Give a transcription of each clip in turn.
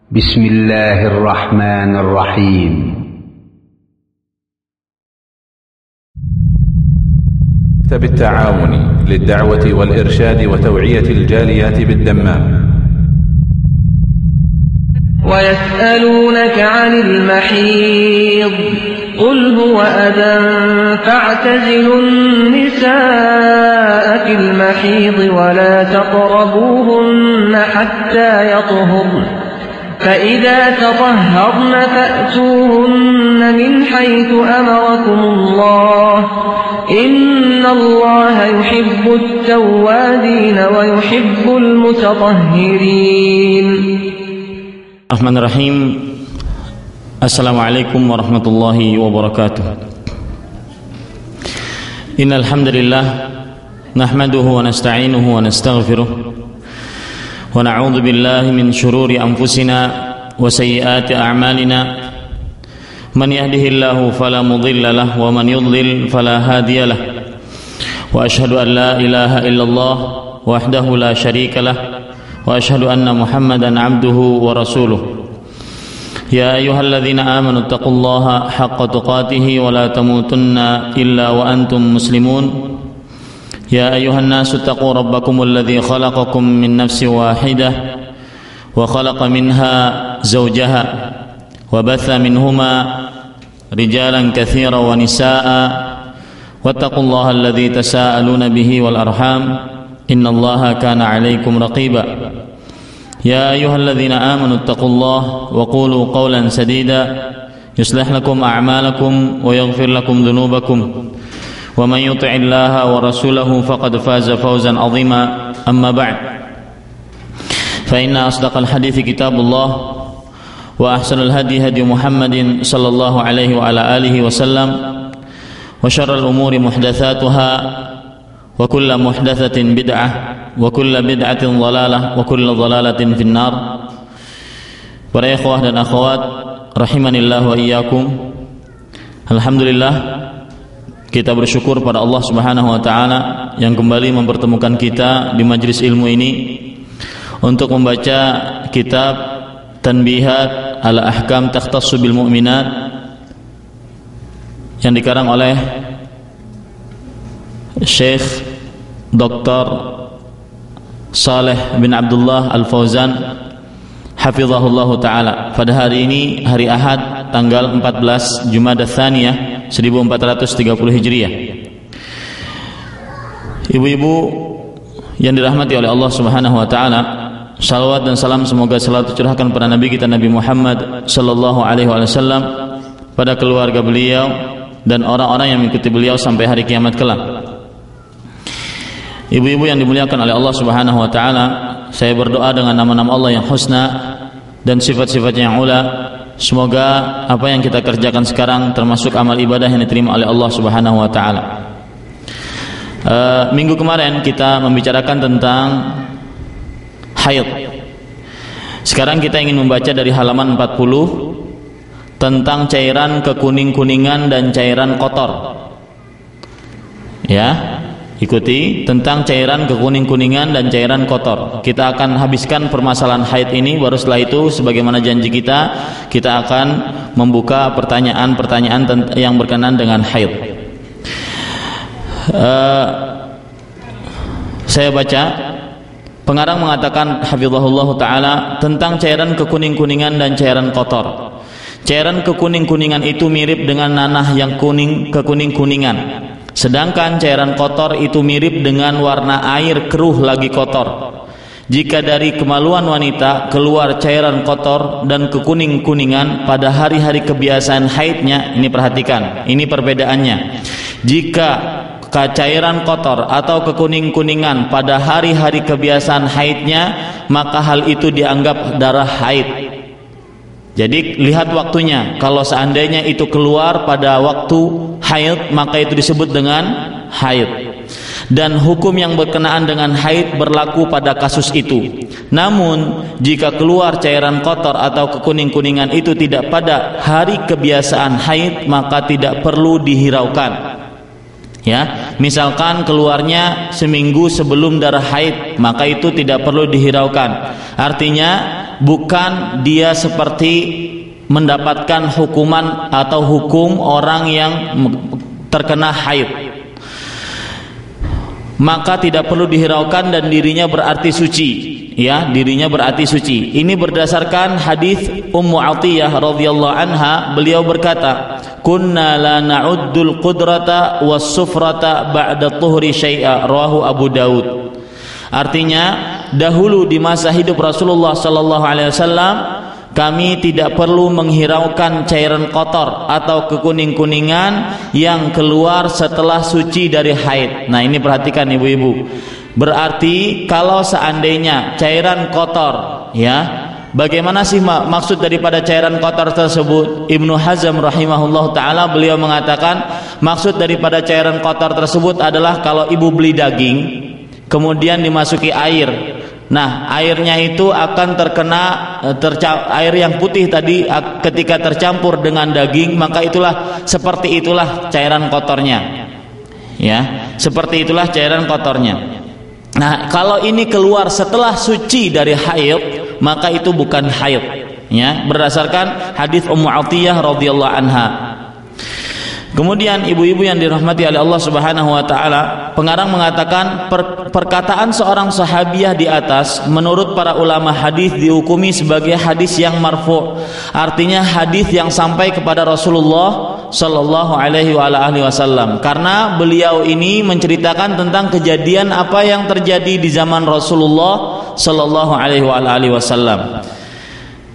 بسم الله الرحمن الرحيم. مكتب التعاون للدعوة والإرشاد وتوعية الجاليات بالدمام. ويسألونك عن المحيض قل هو أذى فاعتزلوا النساء في المحيض ولا تقربوهن حتى يطهرن فإذا تطهرن فأتوهن من حيث أمركم الله إن الله يحب التوابين ويحب المتطهرين. Bismillahirrahmanirrahim. Assalamualaikum warahmatullahi wabarakatuh. Innal hamdalillah nahmaduhu wa nasta'inuhu wa nastaghfiruh wa na'udzu billahi min shururi anfusina wa sayyiati a'malina. Man yahdihillahu fala mudilla lahu wa man yudlil fala hadiya lahu. Wa ashhadu an la ilaha illallah wahdahu la syarika lahu wa ashhadu anna Muhammadan 'abduhu wa rasuluh. Ya ayyuhalladzina amanu taqullaha haqqa tuqatih wa la tamutunna illa wa antum muslimun. Ya ayyuhan nasu taqu rabbakumul ladzi khalaqakum min nafsin wahidah wa khalaqa minha zawjaha wa batha minhuma rijalan katsiran wa nisaa'a wattaqullaha alladzi tasaaluna bihi wal arham innallaha kana 'alaikum raqiba. Ya ayyuhalladzina amanu taqullaha wa qulu qawlan sadida yuslih lakum a'malakum wa yaghfir lakum dhunubakum wa man yuti'illaha wa rasulahu faqad faza fawzan 'azima. Amma ba'd, fa inna asdaqal hadithi kitabullah wa ahsanal hadi hadi Muhammadin sallallahu alaihi wa ala alihi wasallam wa syarral umuri muhdatsatuha wa kullu muhdatsatin bid'ah wa kullu bid'atin dhalalah wa kullu dhalalatin finnar. Para ikhwah dan akhwat rahimanillah wa iyyakum. Alhamdulillah, kita bersyukur pada Allah Subhanahu wa taala yang kembali mempertemukan kita di majelis ilmu ini untuk membaca kitab Tanbihat ala Ahkam Takhtassu bil Mu'minat yang dikarang oleh Syekh Dr. Saleh bin Abdullah Al-Fauzan hafizahullahu taala. Pada hari ini hari Ahad tanggal 14 Jumadats Tsaniyah 1430 Hijriah. Ibu-ibu yang dirahmati oleh Allah Subhanahu wa taala, salawat dan salam semoga selalu tercurahkan pada Nabi kita Nabi Muhammad sallallahu alaihi wasallam, pada keluarga beliau dan orang-orang yang mengikuti beliau sampai hari kiamat kelak. Ibu-ibu yang dimuliakan oleh Allah Subhanahu wa taala, saya berdoa dengan nama-nama Allah yang husna dan sifat-sifatnya yang ula, semoga apa yang kita kerjakan sekarang termasuk amal ibadah yang diterima oleh Allah Subhanahu wa taala. Minggu kemarin kita membicarakan tentang haid. Sekarang kita ingin membaca dari halaman 40 tentang cairan kekuning-kuningan dan cairan kotor. Ya, ikuti tentang cairan kekuning-kuningan dan cairan kotor. Kita akan habiskan permasalahan haid ini, baru setelah itu sebagaimana janji kita akan membuka pertanyaan-pertanyaan yang berkenaan dengan haid. Saya baca, pengarang mengatakan hafizahullah taala tentang cairan kekuning-kuningan dan cairan kotor. Cairan kekuning-kuningan itu mirip dengan nanah yang kuning, kekuning-kuningan. Sedangkan cairan kotor itu mirip dengan warna air keruh lagi kotor. Jika dari kemaluan wanita keluar cairan kotor dan kekuning-kuningan pada hari-hari kebiasaan haidnya, ini perhatikan, ini perbedaannya. Jika cairan kotor atau kekuning-kuningan pada hari-hari kebiasaan haidnya, maka hal itu dianggap darah haid. Jadi lihat waktunya, kalau seandainya itu keluar pada waktu haid, maka itu disebut dengan haid. Dan hukum yang berkenaan dengan haid berlaku pada kasus itu. Namun jika keluar cairan kotor atau kekuning-kuningan itu tidak pada hari kebiasaan haid, maka tidak perlu dihiraukan. Ya, misalkan keluarnya seminggu sebelum darah haid, maka itu tidak perlu dihiraukan. Artinya bukan dia seperti mendapatkan hukuman atau hukum orang yang terkena haid, maka tidak perlu dihiraukan dan dirinya berarti suci, ya, dirinya berarti suci. Ini berdasarkan hadis Ummu Atiyah radhiyallahu anha, beliau berkata, "Kunna la na'uddul qudrata was-sufrata ba'da tuhri syai'a," rawahu Abu Daud. Artinya, dahulu di masa hidup Rasulullah sallallahu alaihi wasallam, kami tidak perlu menghiraukan cairan kotor atau kekuning-kuningan yang keluar setelah suci dari haid. Nah, ini perhatikan ibu-ibu. Berarti kalau seandainya cairan kotor, ya, bagaimana sih maksud daripada cairan kotor tersebut? Ibnu Hazm rahimahullah ta'ala beliau mengatakan, maksud daripada cairan kotor tersebut adalah kalau ibu beli daging kemudian dimasuki air. Nah, airnya itu akan terkena air yang putih tadi ketika tercampur dengan daging, maka seperti itulah cairan kotornya. Ya, seperti itulah cairan kotornya. Nah, kalau ini keluar setelah suci dari haid, maka itu bukan haid, ya, berdasarkan hadis Ummu Atiyah radhiyallahu anha. Kemudian ibu-ibu yang dirahmati oleh Allah Subhanahu wa taala, pengarang mengatakan perkataan seorang sahabiah di atas menurut para ulama hadis dihukumi sebagai hadis yang marfu'. Artinya hadis yang sampai kepada Rasulullah sallallahu alaihi wasallam, karena beliau ini menceritakan tentang kejadian apa yang terjadi di zaman Rasulullah sallallahu alaihi wasallam.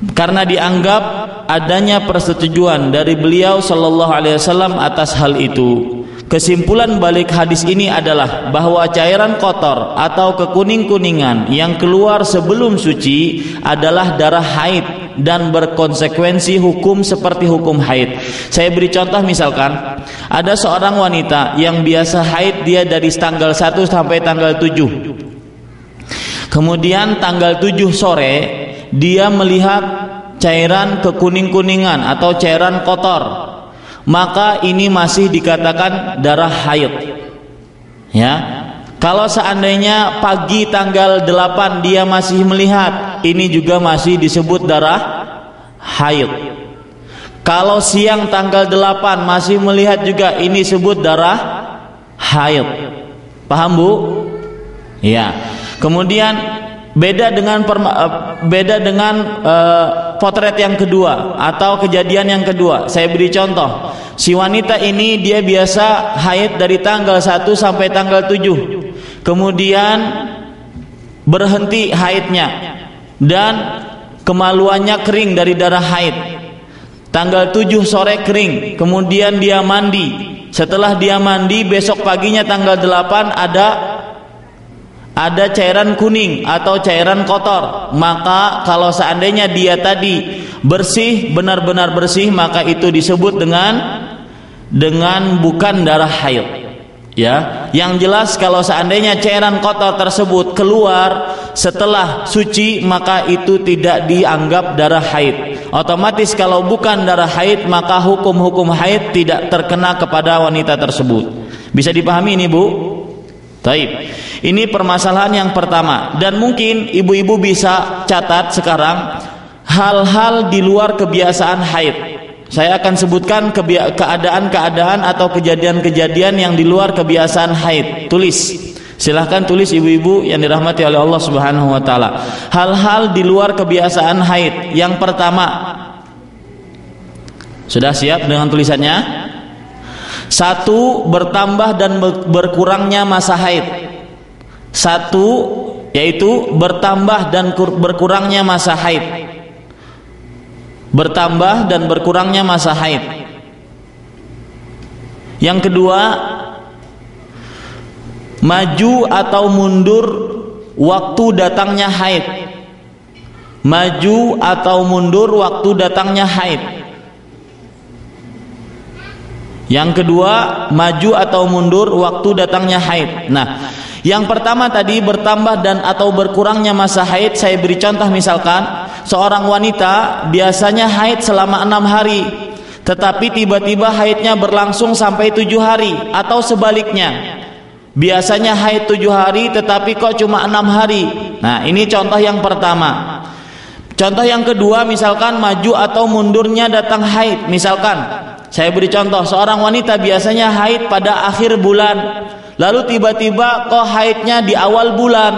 Karena dianggap adanya persetujuan dari beliau sallallahu alaihi wasallam atas hal itu. Kesimpulan balik hadis ini adalah bahwa cairan kotor atau kekuning-kuningan yang keluar sebelum suci adalah darah haid dan berkonsekuensi hukum seperti hukum haid. Saya beri contoh, misalkan ada seorang wanita yang biasa haid dia dari tanggal 1 sampai tanggal 7. Kemudian tanggal 7 sore dia melihat cairan kekuning-kuningan atau cairan kotor, maka ini masih dikatakan darah haid, ya. Kalau seandainya pagi tanggal 8 dia masih melihat, ini juga masih disebut darah haid. Kalau siang tanggal 8 masih melihat juga, ini disebut darah haid. Paham, Bu? Ya. Kemudian beda dengan potret yang kedua atau kejadian yang kedua. Saya beri contoh. Si wanita ini dia biasa haid dari tanggal 1 sampai tanggal 7. Kemudian berhenti haidnya dan kemaluannya kering dari darah haid. Tanggal 7 sore kering, kemudian dia mandi. Setelah dia mandi, besok paginya tanggal 8 ada cairan kuning atau cairan kotor, maka kalau seandainya dia tadi bersih, benar-benar bersih, maka itu disebut dengan bukan darah haid, ya. Yang jelas kalau seandainya cairan kotor tersebut keluar setelah suci, maka itu tidak dianggap darah haid. Otomatis kalau bukan darah haid, maka hukum-hukum haid tidak terkena kepada wanita tersebut. Bisa dipahami ini, Bu? Taib. Ini permasalahan yang pertama, dan mungkin ibu-ibu bisa catat sekarang hal-hal di luar kebiasaan haid. Saya akan sebutkan keadaan-keadaan atau kejadian-kejadian yang di luar kebiasaan haid. Tulis. Silahkan tulis ibu-ibu yang dirahmati oleh Allah Subhanahu wa taala. Hal-hal di luar kebiasaan haid. Yang pertama. Sudah siap dengan tulisannya? 1. Bertambah dan berkurangnya masa haid. 1, yaitu bertambah dan berkurangnya masa haid. Bertambah dan berkurangnya masa haid. Yang kedua, maju atau mundur waktu datangnya haid. Maju atau mundur waktu datangnya haid. Yang kedua, maju atau mundur waktu datangnya haid. Nah, yang pertama tadi bertambah dan atau berkurangnya masa haid, saya beri contoh, misalkan seorang wanita biasanya haid selama 6 hari, tetapi tiba-tiba haidnya berlangsung sampai 7 hari, atau sebaliknya, biasanya haid 7 hari tetapi kok cuma 6 hari. Nah, ini contoh yang pertama. Contoh yang kedua, misalkan maju atau mundurnya datang haid. Misalkan, saya beri contoh, seorang wanita biasanya haid pada akhir bulan, lalu tiba-tiba kok haidnya di awal bulan,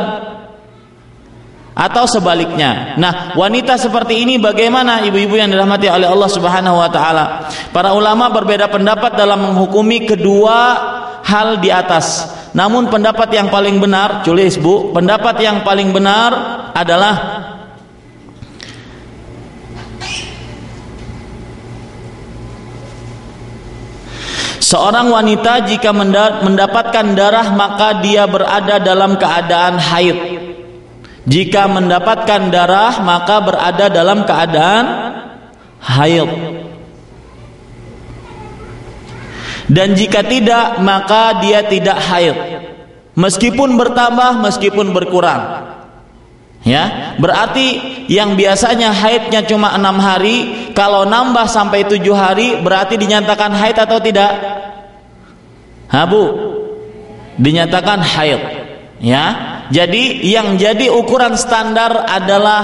atau sebaliknya. Nah, wanita seperti ini bagaimana, ibu-ibu yang dirahmati oleh Allah Subhanahu wa taala? Para ulama berbeda pendapat dalam menghukumi kedua hal di atas. Namun pendapat yang paling benar, tulis Bu, pendapat yang paling benar adalah seorang wanita jika mendapatkan darah maka dia berada dalam keadaan haid. Jika mendapatkan darah maka berada dalam keadaan haid. Dan jika tidak maka dia tidak haid. Meskipun bertambah, meskipun berkurang. Ya, berarti yang biasanya haidnya cuma 6 hari, kalau nambah sampai 7 hari berarti dinyatakan haid atau tidak? Ha Bu, dinyatakan haid. Ya, jadi yang jadi ukuran standar adalah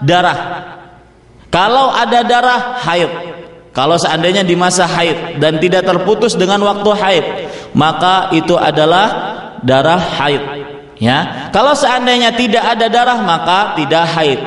darah. Kalau ada darah, haid. Kalau seandainya di masa haid dan tidak terputus dengan waktu haid, maka itu adalah darah haid. Ya, kalau seandainya tidak ada darah maka tidak haid.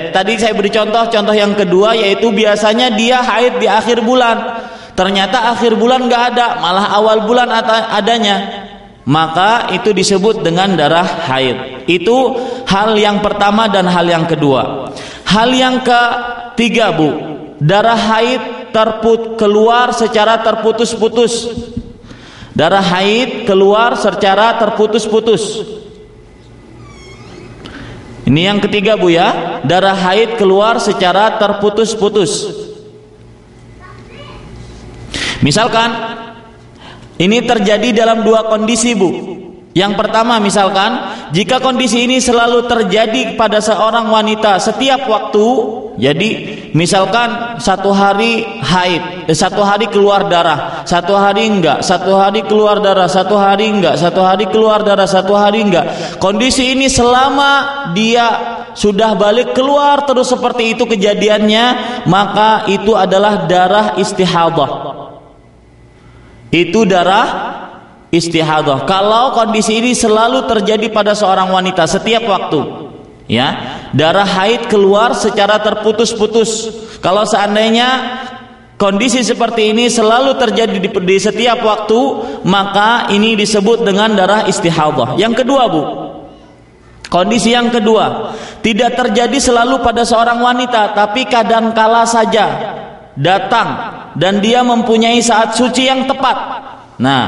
Tadi saya beri contoh yang kedua, yaitu biasanya dia haid di akhir bulan. Ternyata akhir bulan nggak ada, malah awal bulan adanya. Maka itu disebut dengan darah haid. Itu hal yang pertama dan hal yang kedua. Hal yang ketiga Bu, darah haid keluar secara terputus-putus. Darah haid keluar secara terputus-putus. Ini yang ketiga Bu ya, darah haid keluar secara terputus-putus. Misalkan ini terjadi dalam dua kondisi Bu. Yang pertama, misalkan jika kondisi ini selalu terjadi pada seorang wanita setiap waktu, jadi misalkan satu hari haid, satu hari keluar darah, satu hari enggak, satu hari keluar darah, satu hari enggak, satu hari keluar darah, satu hari enggak. Kondisi ini selama dia sudah balik keluar terus seperti itu kejadiannya, maka itu adalah darah istihadah. Itu darah istihadah. Kalau kondisi ini selalu terjadi pada seorang wanita setiap waktu, ya, darah haid keluar secara terputus-putus. Kalau seandainya kondisi seperti ini selalu terjadi di setiap waktu, maka ini disebut dengan darah istihadah. Yang kedua Bu, kondisi yang kedua, tidak terjadi selalu pada seorang wanita, tapi kadangkala saja datang dan dia mempunyai saat suci yang tepat. Nah,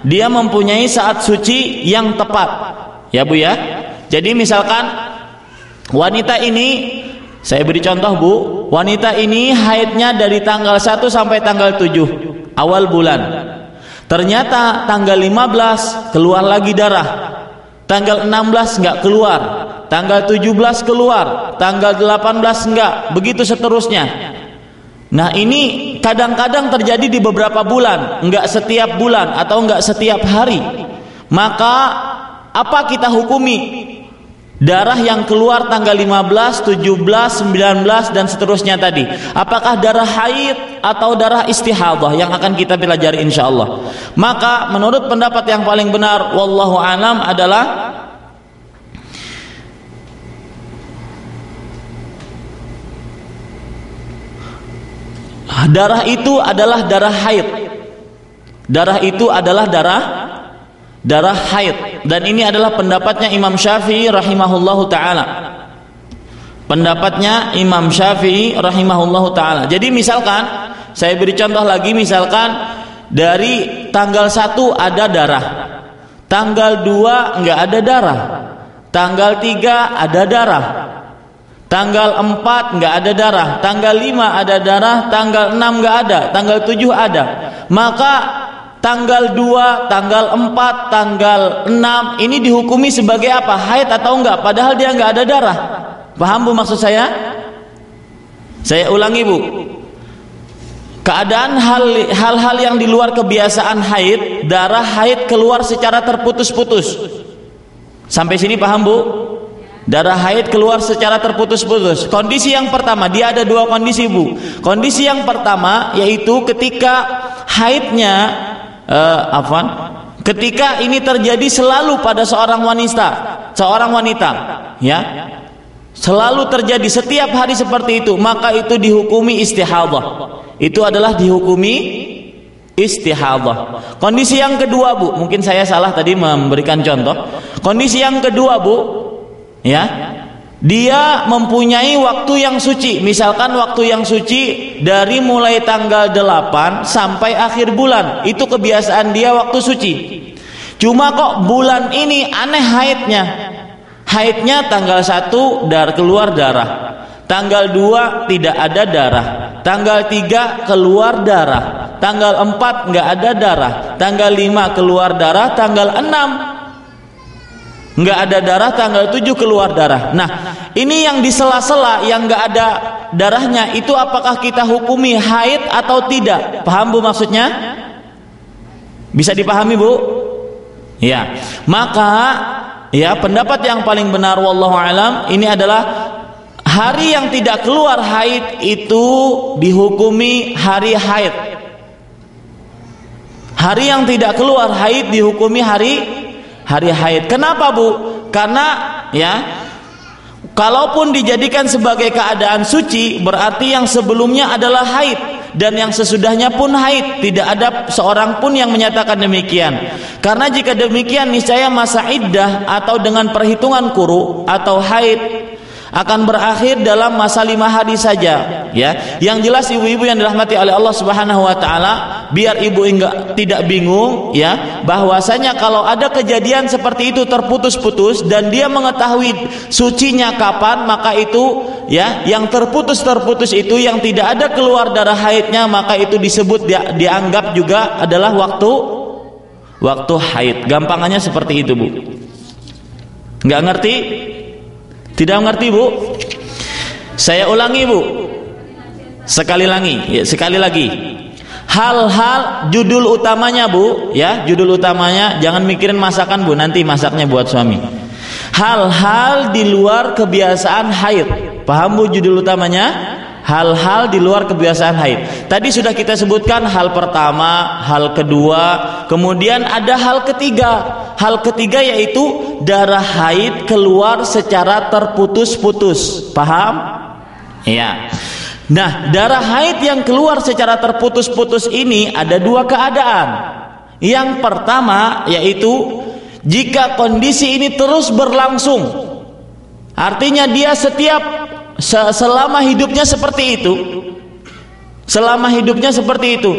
dia mempunyai saat suci yang tepat, ya Bu ya. Jadi misalkan wanita ini, saya beri contoh Bu, wanita ini haidnya dari tanggal 1 sampai tanggal 7 awal bulan. Ternyata tanggal 15 keluar lagi darah, tanggal 16 enggak keluar, tanggal 17 keluar, tanggal 18 enggak, begitu seterusnya. Nah, ini kadang-kadang terjadi di beberapa bulan, enggak setiap bulan atau enggak setiap hari. Maka apa kita hukumi? Darah yang keluar tanggal 15, 17, 19 dan seterusnya tadi, apakah darah haid atau darah istihadah yang akan kita pelajari insyaallah. Maka menurut pendapat yang paling benar wallahu alam adalah darah itu adalah darah haid. Darah itu adalah darah haid, dan ini adalah pendapatnya Imam Syafi'i rahimahullahu taala. Pendapatnya Imam Syafi'i rahimahullahu taala. Jadi misalkan saya beri contoh lagi, misalkan dari tanggal 1 ada darah, tanggal 2 enggak ada darah, tanggal 3 ada darah, tanggal 4 enggak ada darah, tanggal 5 ada darah, tanggal 6 enggak ada, tanggal 7 ada. Maka tanggal 2, tanggal 4, tanggal 6 ini dihukumi sebagai apa? Haid atau enggak? Padahal dia enggak ada darah. Paham Bu maksud saya? Saya ulangi Bu. Keadaan hal-hal yang di luar kebiasaan haid, darah haid keluar secara terputus-putus. Sampai sini paham Bu? Darah haid keluar secara terputus-putus. Kondisi yang pertama, dia ada dua kondisi, Bu. Kondisi yang pertama yaitu ketika haidnya ketika ini terjadi selalu pada seorang wanita, ya. Selalu terjadi setiap hari seperti itu, maka itu dihukumi istihadah. Itu adalah dihukumi istihadah. Kondisi yang kedua, Bu, mungkin saya salah tadi memberikan contoh. Kondisi yang kedua, Bu, ya, dia mempunyai waktu yang suci. Misalkan waktu yang suci dari mulai tanggal 8 sampai akhir bulan. Itu kebiasaan dia waktu suci. Cuma kok bulan ini aneh haidnya. Haidnya tanggal 1 keluar darah, tanggal 2 tidak ada darah, tanggal 3 keluar darah, tanggal 4 nggak ada darah, tanggal 5 keluar darah, tanggal 6 nggak ada darah, tanggal 7 keluar darah. Nah, ini yang di sela-sela yang nggak ada darahnya itu apakah kita hukumi haid atau tidak? Paham, Bu, maksudnya? Bisa dipahami, Bu? Ya. Maka ya, pendapat yang paling benar wallahu alam ini adalah hari yang tidak keluar haid itu dihukumi hari haid. Hari yang tidak keluar haid dihukumi hari haid. Kenapa, Bu? Karena ya, kalaupun dijadikan sebagai keadaan suci, berarti yang sebelumnya adalah haid dan yang sesudahnya pun haid. Tidak ada seorang pun yang menyatakan demikian. Karena jika demikian niscaya masa iddah atau dengan perhitungan quru atau haid akan berakhir dalam masa 5 hari saja, ya. Yang jelas ibu-ibu yang dirahmati oleh Allah Subhanahu wa taala, biar ibu tidak bingung, ya, bahwasanya kalau ada kejadian seperti itu terputus-putus dan dia mengetahui sucinya kapan, maka itu, ya, yang terputus itu yang tidak ada keluar darah haidnya, maka itu disebut dianggap juga adalah waktu haid. Gampangannya seperti itu, Bu. Nggak ngerti? Tidak mengerti, Bu? Saya ulangi, Bu. Sekali lagi. Hal-hal judul utamanya, Bu, ya, judul utamanya jangan mikirin masakan, Bu, nanti masaknya buat suami. Hal-hal di luar kebiasaan haid. Paham, Bu, judul utamanya? Hal-hal di luar kebiasaan haid. Tadi sudah kita sebutkan hal pertama, hal kedua, kemudian ada hal ketiga. Hal ketiga yaitu darah haid keluar secara terputus-putus. Paham? Iya. Nah, darah haid yang keluar secara terputus-putus ini ada dua keadaan. Yang pertama yaitu jika kondisi ini terus berlangsung. Artinya dia selama hidupnya seperti itu. Selama hidupnya seperti itu.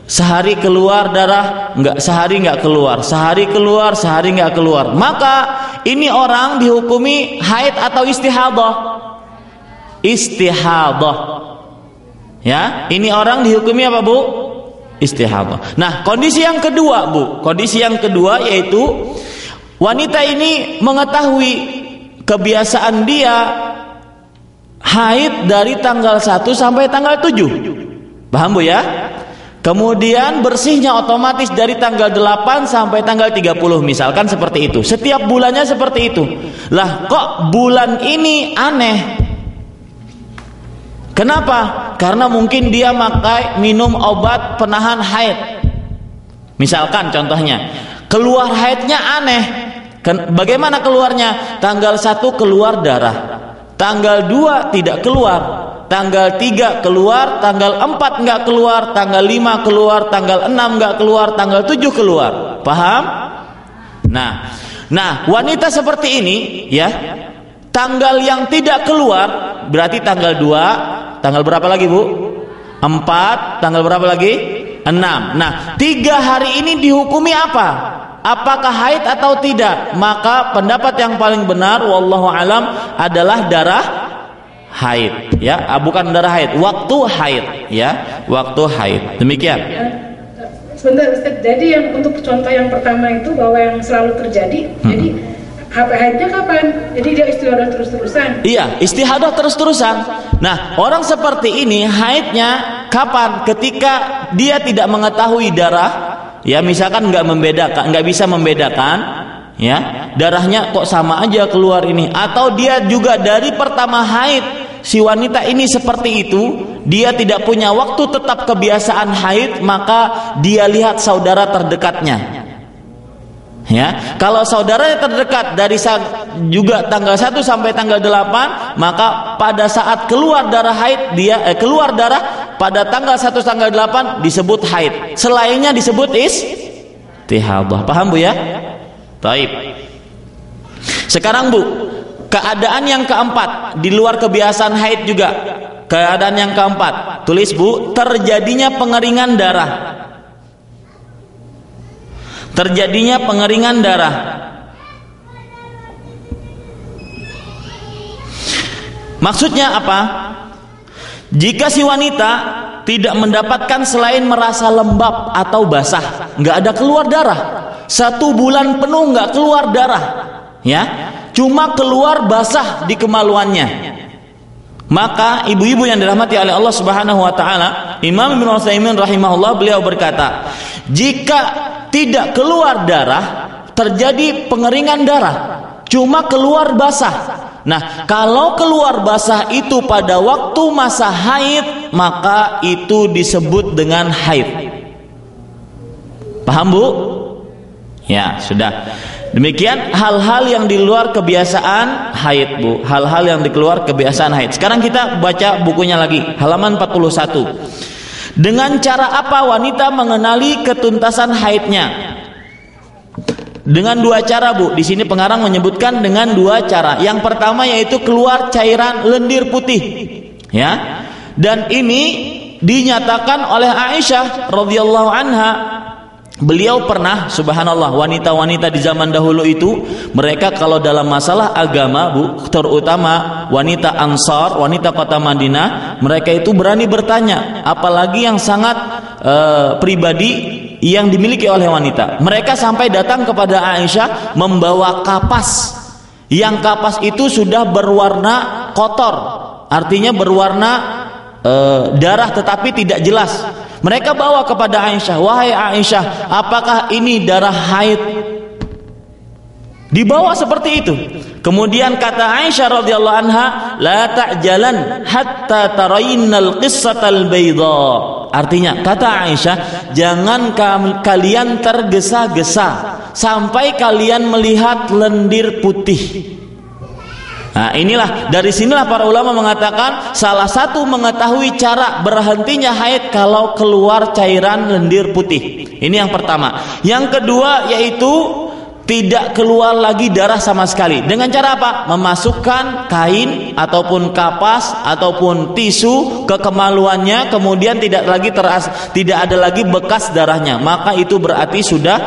Sehari keluar darah, sehari enggak keluar, sehari keluar, sehari enggak keluar. Maka ini orang dihukumi haid atau istihadah. Istihadah. Ya, ini orang dihukumi apa, Bu? Istihadah. Nah, kondisi yang kedua, Bu. Kondisi yang kedua yaitu wanita ini mengetahui kebiasaan dia haid dari tanggal 1 sampai tanggal 7. Paham, Bu, ya? Kemudian bersihnya otomatis dari tanggal 8 sampai tanggal 30, misalkan seperti itu. Setiap bulannya seperti itu. Lah, kok bulan ini aneh? Kenapa? Karena mungkin dia minum obat penahan haid. Misalkan contohnya, keluar haidnya aneh. Bagaimana keluarnya? Tanggal 1 keluar darah, tanggal 2 tidak keluar, tanggal 3 keluar, tanggal 4 enggak keluar, tanggal 5 keluar, tanggal 6 enggak keluar, tanggal 7 keluar. Paham? Nah, wanita seperti ini, ya, tanggal yang tidak keluar berarti tanggal 2, tanggal berapa lagi, Bu? 4, tanggal berapa lagi? 6. Nah, 3 hari ini dihukumi apa? Apakah haid atau tidak? Maka pendapat yang paling benar wallahu alam adalah darah haid, ya, bukan darah haid, waktu haid, ya, waktu haid. Demikian. Sebentar, Ustaz. Jadi yang untuk contoh yang pertama itu bahwa yang selalu terjadi, jadi haidnya kapan? Jadi dia istihadah terus-terusan. Iya, istihadah terus-terusan. Nah, orang seperti ini haidnya kapan? Ketika dia tidak mengetahui darah, ya, misalkan nggak bisa membedakan, ya, darahnya kok sama aja keluar ini, atau dia juga dari pertama haid si wanita ini seperti itu, dia tidak punya waktu tetap kebiasaan haid, maka dia lihat saudara terdekatnya. Ya, kalau saudaranya terdekat dari juga tanggal 1 sampai tanggal 8, maka pada saat keluar darah haid keluar darah pada tanggal 1 tanggal 8 disebut haid. Selainnya disebut istihadah. Paham Bu ya? Baik. Sekarang Bu, keadaan yang keempat di luar kebiasaan haid juga. Keadaan yang keempat, tulis Bu, terjadinya pengeringan darah. Terjadinya pengeringan darah. Maksudnya apa? Jika si wanita tidak mendapatkan selain merasa lembab atau basah, nggak ada keluar darah, 1 bulan penuh nggak keluar darah, ya, cuma keluar basah di kemaluannya, maka ibu-ibu yang dirahmati oleh Allah Subhanahu wa taala, Imam Ibnu Utsaimin rahimahullah, beliau berkata, jika tidak keluar darah, terjadi pengeringan darah, cuma keluar basah. Nah, kalau keluar basah itu pada waktu masa haid, maka itu disebut dengan haid. Paham Bu? Ya, sudah. Demikian hal-hal yang di luar kebiasaan haid Bu, hal-hal yang di luar kebiasaan haid. Sekarang kita baca bukunya lagi, halaman 41. Dengan cara apa wanita mengenali ketuntasan haidnya? Dengan 2 cara Bu. Di sini pengarang menyebutkan dengan 2 cara. Yang pertama yaitu keluar cairan lendir putih, ya. Dan ini dinyatakan oleh Aisyah radhiyallahu anha. Beliau pernah, subhanallah, wanita-wanita di zaman dahulu itu, mereka kalau dalam masalah agama Bu, terutama wanita Ansar, wanita kota Madinah, mereka itu berani bertanya, apalagi yang sangat pribadi yang dimiliki oleh wanita. Mereka sampai datang kepada Aisyah membawa kapas, yang kapas itu sudah berwarna kotor, artinya berwarna darah tetapi tidak jelas. Mereka bawa kepada Aisyah, wahai Aisyah, apakah ini darah haid? Dibawa seperti itu. Kemudian kata Aisyah radhiyallahu anha, la ta'jalan hatta tarayinnal qissatal bayda. Artinya, kata Aisyah, jangan kalian tergesa-gesa sampai kalian melihat lendir putih. Nah, inilah, dari sinilah para ulama mengatakan salah satu mengetahui cara berhentinya haid kalau keluar cairan lendir putih. Ini yang pertama. Yang kedua yaitu tidak keluar lagi darah sama sekali. Dengan cara apa? Memasukkan kain ataupun kapas ataupun tisu ke kemaluannya, kemudian tidak ada lagi bekas darahnya. Maka itu berarti sudah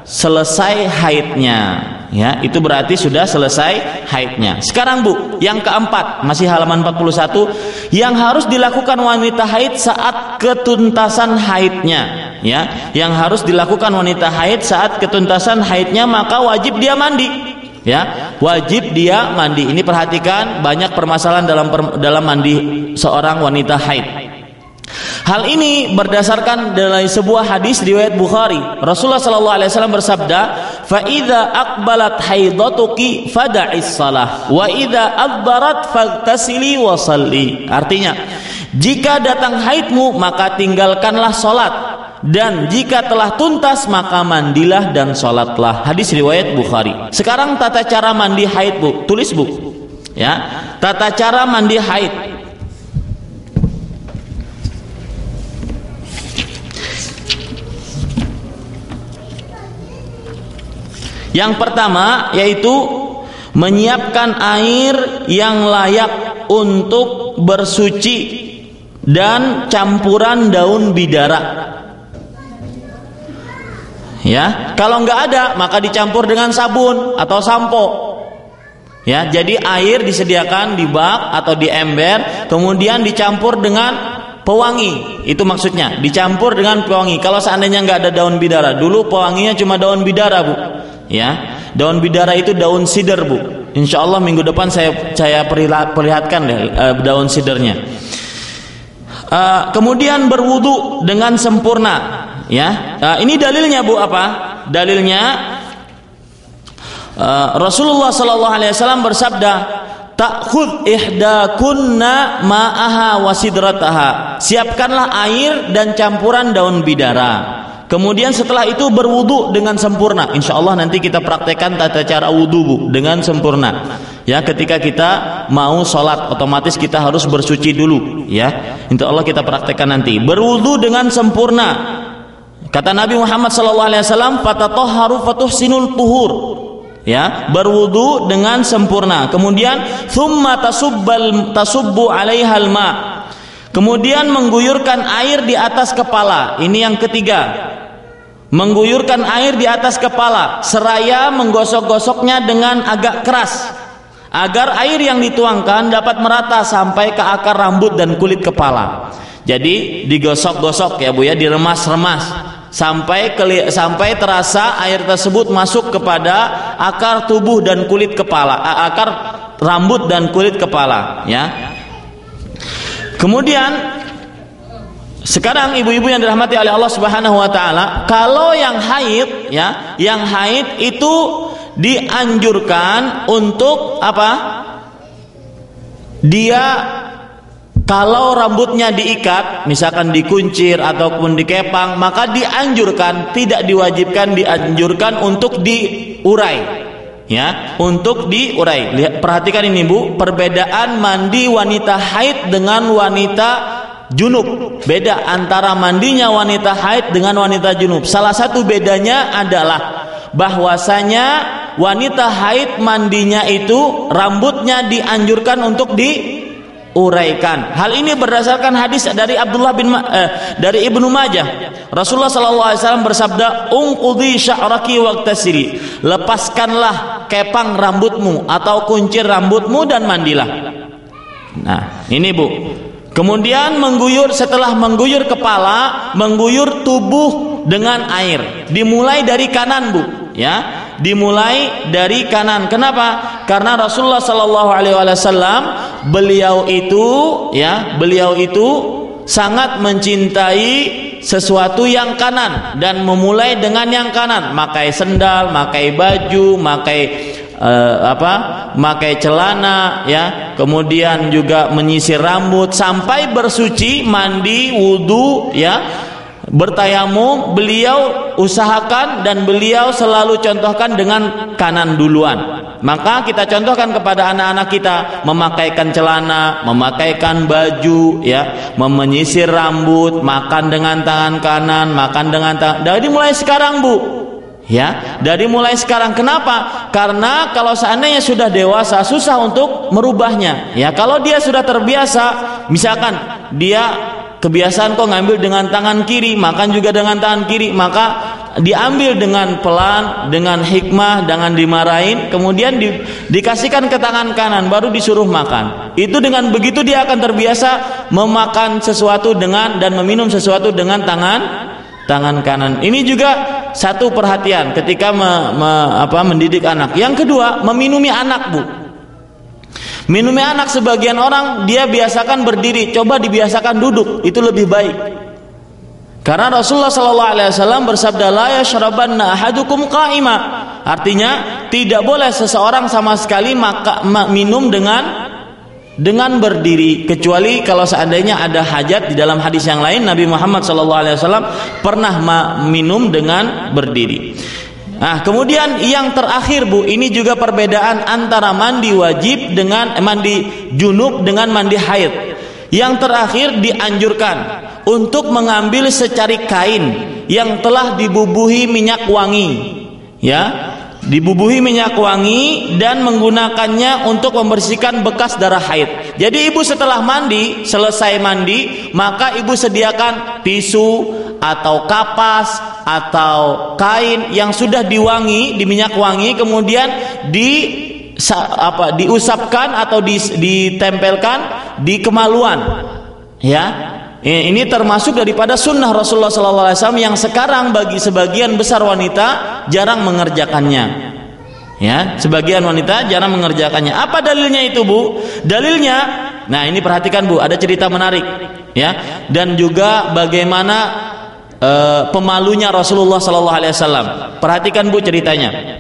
selesai haidnya. Ya, itu berarti sudah selesai haidnya. Sekarang Bu, yang keempat, masih halaman 41, yang harus dilakukan wanita haid saat ketuntasan haidnya. Ya, yang harus dilakukan wanita haid saat ketuntasan haidnya, maka wajib dia mandi. Ya, wajib dia mandi. Ini perhatikan, banyak permasalahan dalam mandi seorang wanita haid. Hal ini berdasarkan dari sebuah hadis riwayat Bukhari. Rasulullah sallallahu alaihi wasallam bersabda, "Fa idza aqbalat haidatuki fada'is shalah wa idza adbarat faghtasili wa shalli." Artinya, jika datang haidmu maka tinggalkanlah salat, dan jika telah tuntas maka mandilah dan salatlah. Hadis riwayat Bukhari. Sekarang tata cara mandi haid Bu, tulis Bu. Ya, tata cara mandi haid. Yang pertama yaitu menyiapkan air yang layak untuk bersuci dan campuran daun bidara. Ya, kalau nggak ada maka dicampur dengan sabun atau sampo. Ya, jadi air disediakan di bak atau di ember, kemudian dicampur dengan pewangi. Itu maksudnya, dicampur dengan pewangi. Kalau seandainya nggak ada daun bidara, dulu pewanginya cuma daun bidara Bu. Ya, daun bidara itu daun sidar Bu. Insya Allah minggu depan saya perlihatkan deh daun sidarnya. Kemudian berwudu dengan sempurna. Ya, ini dalilnya Bu apa? Dalilnya Rasulullah sallallahu alaihi wasallam bersabda, "Ta'khudh ihdakunna ma'aha wa sidrataha." Siapkanlah air dan campuran daun bidara. Kemudian setelah itu berwudu dengan sempurna. Insyaallah nanti kita praktekkan tata cara wudu, Bu, dengan sempurna. Ya, ketika kita mau sholat, otomatis kita harus bersuci dulu. Ya, insyaallah kita praktekkan nanti. Berwudu dengan sempurna. Kata Nabi Muhammad SAW, "Fatatahharu fatuhsinul tuhur." Ya, berwudu dengan sempurna. Kemudian thumma tasubbu 'alaihal ma. Kemudian mengguyurkan air di atas kepala. Ini yang ketiga. Mengguyurkan air di atas kepala seraya menggosok-gosoknya dengan agak keras agar air yang dituangkan dapat merata sampai ke akar rambut dan kulit kepala. Jadi digosok-gosok ya Bu ya, diremas-remas sampai terasa air tersebut masuk kepada akar tubuh dan kulit kepala, akar rambut dan kulit kepala ya. Kemudian sekarang ibu-ibu yang dirahmati oleh Allah Subhanahu wa taala, kalau yang haid ya, yang haid itu dianjurkan untuk apa? Dia kalau rambutnya diikat, misalkan dikuncir ataupun dikepang, maka dianjurkan, tidak diwajibkan, dianjurkan untuk diurai. Ya, untuk diurai. Lihat, perhatikan ini Bu, perbedaan mandi wanita haid dengan wanita junub. Beda antara mandinya wanita haid dengan wanita junub. Salah satu bedanya adalah bahwasanya wanita haid mandinya itu rambutnya dianjurkan untuk diuraikan. Hal ini berdasarkan hadis dari dari Ibnu Majah. Rasulullah SAW bersabda, "Unqudhi sya'raki waqtasiri." Lepaskanlah kepang rambutmu atau kuncir rambutmu dan mandilah. Nah, ini Bu. Kemudian setelah mengguyur kepala, mengguyur tubuh dengan air. Dimulai dari kanan Bu, ya. Dimulai dari kanan. Kenapa? Karena Rasulullah sallallahu alaihi wasallam beliau itu sangat mencintai sesuatu yang kanan dan memulai dengan yang kanan. Makai sendal, makai baju, makai celana ya, kemudian juga menyisir rambut sampai bersuci, mandi, wudu ya, bertayamum, beliau usahakan dan beliau selalu contohkan dengan kanan duluan. Maka kita contohkan kepada anak-anak kita memakaikan celana, memakaikan baju ya, menyisir rambut, makan dengan tangan kanan, makan dengan tangan. Dari mulai sekarang Bu, ya, dari mulai sekarang. Kenapa? Karena kalau seandainya sudah dewasa susah untuk merubahnya. Ya, kalau dia sudah terbiasa, misalkan dia kebiasaan kok ngambil dengan tangan kiri, makan juga dengan tangan kiri, maka diambil dengan pelan, dengan hikmah, dengan dimarahin, kemudian dikasihkan ke tangan kanan, baru disuruh makan. Itu dengan begitu dia akan terbiasa memakan sesuatu dan meminum sesuatu dengan tangan kanan. Ini juga satu perhatian ketika mendidik anak. Yang kedua, meminumi anak Bu. Minumi anak, sebagian orang dia biasakan berdiri, coba dibiasakan duduk, itu lebih baik. Karena Rasulullah SAW bersabda, "La yashrabanna ahadukum qa'ima." Artinya tidak boleh seseorang sama sekali minum dengan berdiri, kecuali kalau seandainya ada hajat. Di dalam hadis yang lain Nabi Muhammad SAW pernah minum dengan berdiri. Nah, kemudian yang terakhir Bu, ini juga perbedaan antara mandi wajib dengan mandi junub dengan mandi haid. Yang terakhir dianjurkan untuk mengambil secari kain yang telah dibubuhi minyak wangi, ya, dibubuhi minyak wangi dan menggunakannya untuk membersihkan bekas darah haid. Jadi ibu setelah selesai mandi, maka ibu sediakan tisu atau kapas atau kain yang sudah diwangi, di minyak wangi, kemudian diusapkan atau ditempelkan di kemaluan, ya. Ini termasuk daripada sunnah Rasulullah SAW yang sekarang bagi sebagian besar wanita jarang mengerjakannya. Ya, sebagian wanita jarang mengerjakannya. Apa dalilnya itu Bu? Dalilnya, nah ini perhatikan Bu, ada cerita menarik, ya, dan juga bagaimana pemalunya Rasulullah SAW. Perhatikan Bu ceritanya.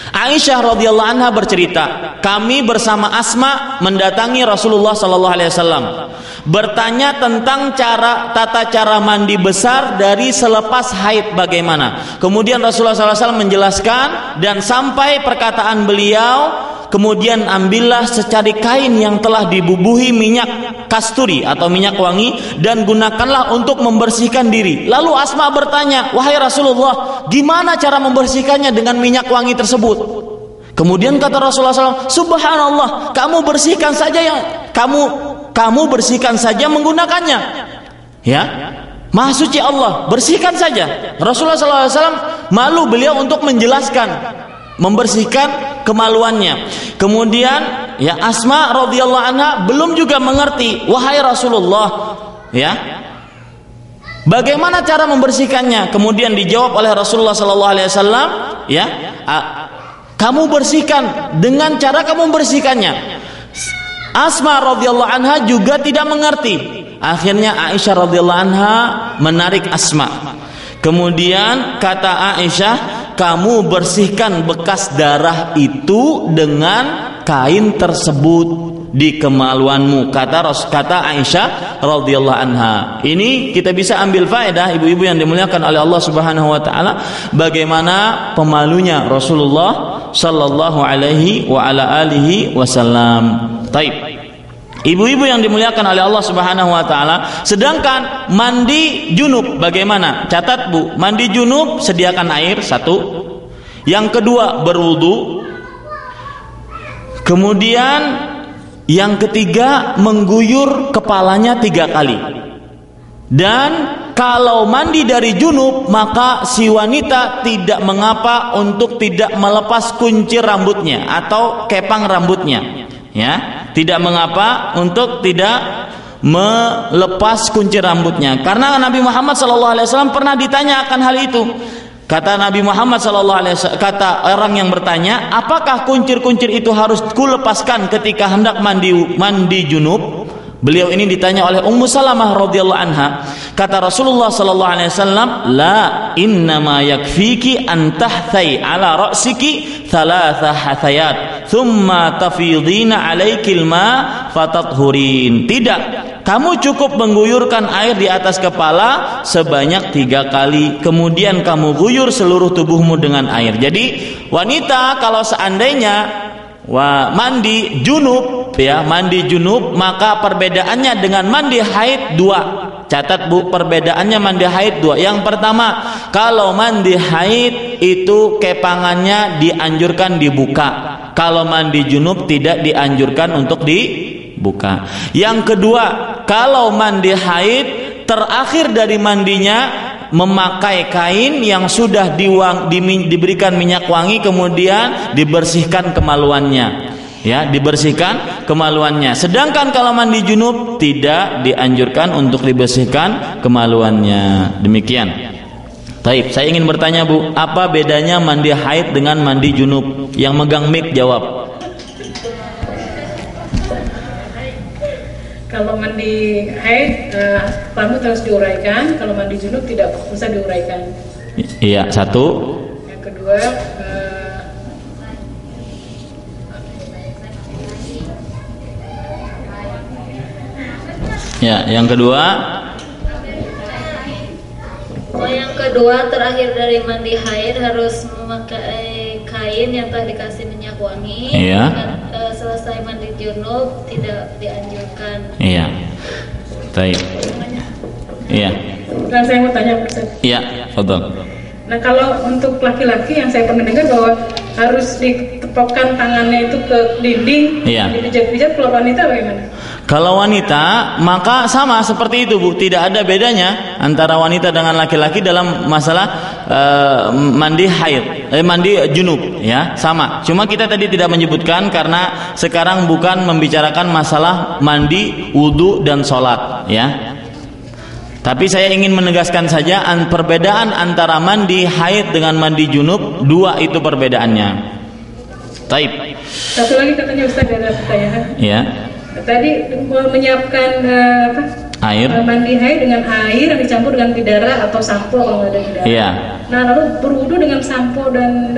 Aisyah radhiyallahu anha bercerita, kami bersama Asma mendatangi Rasulullah sallallahu alaihi wasallam, bertanya tentang tata cara mandi besar dari selepas haid bagaimana. Kemudian Rasulullah sallallahu alaihi wasallam menjelaskan dan sampai perkataan beliau, kemudian ambillah secari kain yang telah dibubuhi minyak kasturi atau minyak wangi dan gunakanlah untuk membersihkan diri. Lalu Asma bertanya, wahai Rasulullah, gimana cara membersihkannya dengan minyak wangi tersebut? Kemudian kata Rasulullah SAW, subhanallah, kamu bersihkan saja menggunakannya. Ya, Maha suci Allah, bersihkan saja. Rasulullah SAW malu beliau untuk menjelaskan, membersihkan kemaluannya. Kemudian ya Asma radhiyallahu anha belum juga mengerti, wahai Rasulullah, ya, bagaimana cara membersihkannya? Kemudian dijawab oleh Rasulullah sallallahu alaihi wasallam, ya, kamu bersihkan dengan cara kamu bersihkannya. Asma radhiyallahu anha juga tidak mengerti. Akhirnya Aisyah radhiyallahu anha menarik Asma. Kemudian kata Aisyah, kamu bersihkan bekas darah itu dengan kain tersebut di kemaluanmu, kata Aisyah radhiyallahu anha. Ini kita bisa ambil faedah, ibu-ibu yang dimuliakan oleh Allah Subhanahu wa taala, bagaimana pemalunya Rasulullah sallallahu alaihi wa ala alihi wasallam. Taib. Ibu-ibu yang dimuliakan oleh Allah Subhanahu wa taala, sedangkan mandi junub bagaimana? Catat Bu, mandi junub sediakan air satu. Yang kedua berwudu. Kemudian yang ketiga mengguyur kepalanya 3 kali. Dan kalau mandi dari junub, maka si wanita tidak mengapa untuk tidak melepas kuncir rambutnya atau kepang rambutnya. Ya, tidak mengapa untuk tidak melepas kunci rambutnya, karena Nabi Muhammad SAW pernah ditanya akan hal itu. Kata Nabi Muhammad SAW, kata orang yang bertanya, apakah kuncir-kuncir itu harus kulepaskan ketika hendak mandi junub? Beliau ini ditanya oleh Ummu Salamah radhiyallahu anha. Kata Rasulullah sallallahu alaihi wasallam, la innama yakfiki an tahthai ala ra'siki thalatha hathayat thumma tafidina alaikil ma fatathurin. Tidak, kamu cukup mengguyurkan air di atas kepala sebanyak 3 kali, kemudian kamu guyur seluruh tubuhmu dengan air. Jadi wanita kalau seandainya mandi junub, ya, mandi junub, maka perbedaannya dengan mandi haid 2. Catat Bu, perbedaannya mandi haid 2. Yang pertama, kalau mandi haid itu kepangannya dianjurkan dibuka. Kalau mandi junub tidak dianjurkan untuk dibuka. Yang kedua, kalau mandi haid terakhir dari mandinya memakai kain yang sudah diberikan minyak wangi, kemudian dibersihkan kemaluannya, ya, dibersihkan kemaluannya. Sedangkan kalau mandi junub tidak dianjurkan untuk dibersihkan kemaluannya. Demikian. Baik, saya ingin bertanya Bu, apa bedanya mandi haid dengan mandi junub? Yang megang mic jawab. Kalau mandi haid rambut harus diuraikan, kalau mandi junub tidak usah diuraikan. Iya, satu. Yang kedua, ya, yang kedua. Yang kedua terakhir dari mandi haid harus memakai kain yang telah dikasih minyak wangi. Iya. Selesai mandi junub tidak dianjurkan. Iya. Baik. Iya. Dan saya mau tanya Ustaz. Iya, fadhal. Nah, kalau untuk laki-laki yang saya pernah dengar bahwa harus ditepokkan tangannya itu ke dinding, iya, dipijat-pijat. Kalau wanita bagaimana? Kalau wanita maka sama seperti itu Bu, tidak ada bedanya antara wanita dengan laki-laki dalam masalah mandi haid, mandi junub, ya, sama. Cuma kita tadi tidak menyebutkan karena sekarang bukan membicarakan masalah mandi, wudu dan sholat, ya. Tapi saya ingin menegaskan saja perbedaan antara mandi haid dengan mandi junub, 2 itu perbedaannya. Taib. Satu lagi katanya Ustaz, ada pertanyaan. Ya. Tadi menyiapkan Air. Mandi haid dengan air yang dicampur dengan bidara atau sampo kalau nggak ada bidara. Iya. Nah lalu berwudu dengan sampo dan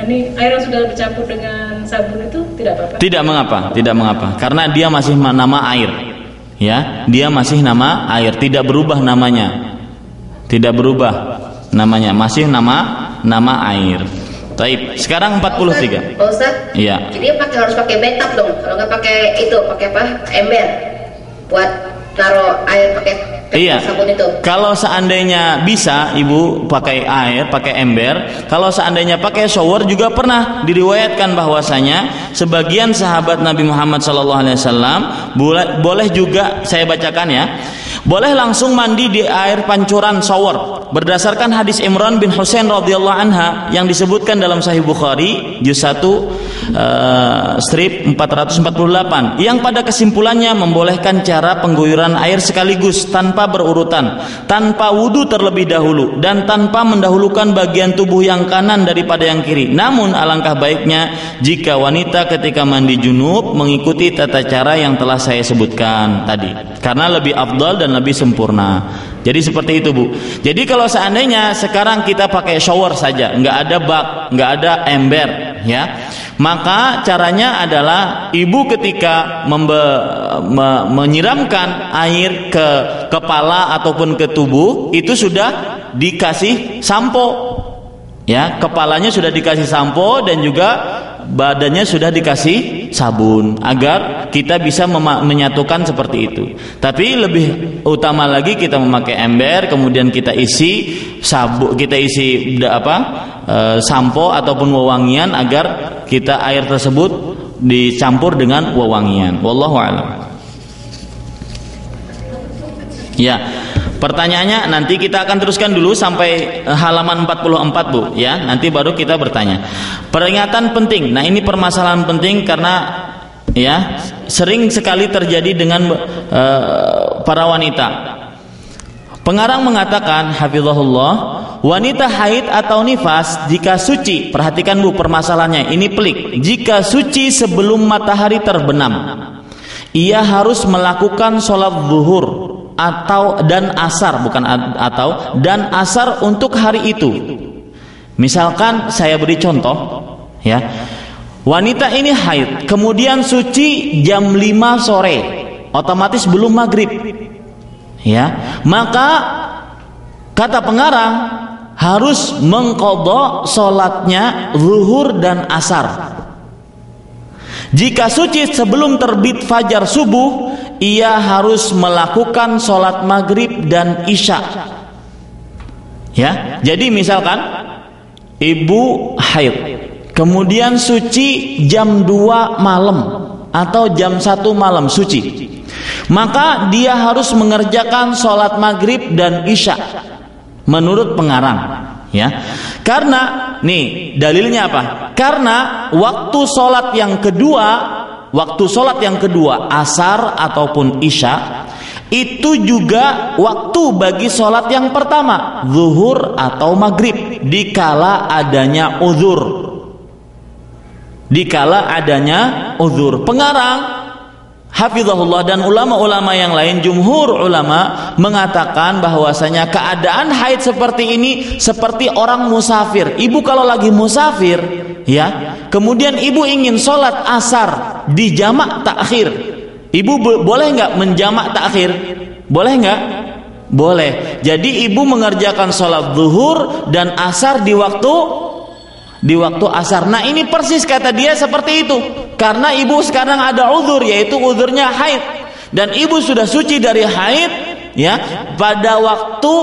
ini air yang sudah dicampur dengan sabun itu tidak apa-apa? Tidak mengapa, tidak mengapa. Karena dia masih nama air. Ya, dia masih nama air, tidak berubah namanya. Tidak berubah namanya, masih nama air. Baik, sekarang 43. Ustaz? Iya. Jadi harus pakai bathtub dong. Kalau nggak pakai itu, pakai apa? Ember. Buat taruh air pakai sabun itu. Kalau seandainya bisa ibu pakai air, pakai ember. Kalau seandainya pakai shower juga pernah diriwayatkan bahwasanya sebagian sahabat Nabi Muhammad SAW boleh juga, saya bacakan ya, boleh langsung mandi di air pancuran shower berdasarkan hadis Imran bin Husain radhiyallahu anha yang disebutkan dalam Sahih Bukhari juz 1 strip 448 yang pada kesimpulannya membolehkan cara pengguyuran air sekaligus tanpa berurutan, tanpa wudu terlebih dahulu dan tanpa mendahulukan bagian tubuh yang kanan daripada yang kiri. Namun alangkah baiknya jika wanita ketika mandi junub mengikuti tata cara yang telah saya sebutkan tadi, karena lebih afdal dan lebih sempurna. Jadi seperti itu Bu. Jadi kalau seandainya sekarang kita pakai shower saja, nggak ada bak, nggak ada ember, ya, maka caranya adalah ibu ketika menyiramkan air ke kepala ataupun ke tubuh itu sudah dikasih sampo, ya, kepalanya sudah dikasih sampo dan juga badannya sudah dikasih sabun agar kita bisa menyatukan seperti itu. Tapi lebih utama lagi kita memakai ember, kemudian kita isi sabun, kita isi sampo ataupun wewangian agar kita air tersebut dicampur dengan wewangian. Wallahu a'lam. Ya. Pertanyaannya nanti kita akan teruskan dulu sampai halaman 44 Bu, ya. Nanti baru kita bertanya. Peringatan penting. Nah, ini permasalahan penting karena ya sering sekali terjadi dengan para wanita. Pengarang mengatakan hafizahullah, wanita haid atau nifas jika suci, perhatikan Bu permasalahannya, ini pelik. Jika suci sebelum matahari terbenam, ia harus melakukan sholat zuhur dan asar untuk hari itu. Misalkan saya beri contoh, ya. Wanita ini haid, kemudian suci jam 5 sore, otomatis belum maghrib. Ya, maka kata pengarang harus mengqadha salatnya zuhur dan asar. Jika suci sebelum terbit fajar subuh, ia harus melakukan sholat maghrib dan isya. Ya, jadi misalkan ibu haid, kemudian suci jam 2 malam atau jam 1 malam suci, maka dia harus mengerjakan sholat maghrib dan isya menurut pengarang. Ya, karena nih dalilnya apa? Karena waktu sholat yang kedua asar ataupun isya itu juga waktu bagi sholat yang pertama zuhur atau maghrib dikala adanya uzur. Pengarang hafizahullah dan ulama-ulama yang lain, jumhur ulama mengatakan bahwasanya keadaan haid seperti ini seperti orang musafir. Ibu kalau lagi musafir, ya, kemudian ibu ingin sholat asar di jamak takhir, ibu boleh nggak menjamak takhir? Boleh nggak? Boleh. Jadi ibu mengerjakan sholat zuhur dan asar di waktu asar. Nah, ini persis kata dia seperti itu. Karena ibu sekarang ada uzur, yaitu uzurnya haid, dan ibu sudah suci dari haid, ya, pada waktu